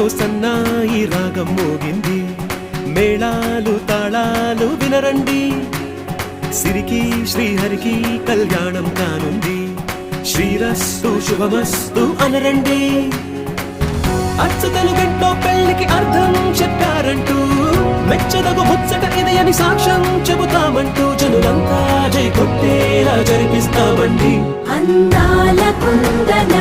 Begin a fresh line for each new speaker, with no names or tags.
సన్నాయి రాగం మోగింది, మేళాలు తాళాలు వినరండి, సిరికి శ్రీహరికి కళ్యాణం కానుంది, శ్రీరస్తు శుభమస్తు అనరండి. అచ్చతలు గంటో పెళ్లికి అర్థం చెప్పారంటూ, మెచ్చదగు ముచ్చట ఇది అని సాక్ష్యం చెబుతామంటూ, జనులంతా జై కొట్టేలా జరిపిస్తామండి.
అందాల కుందన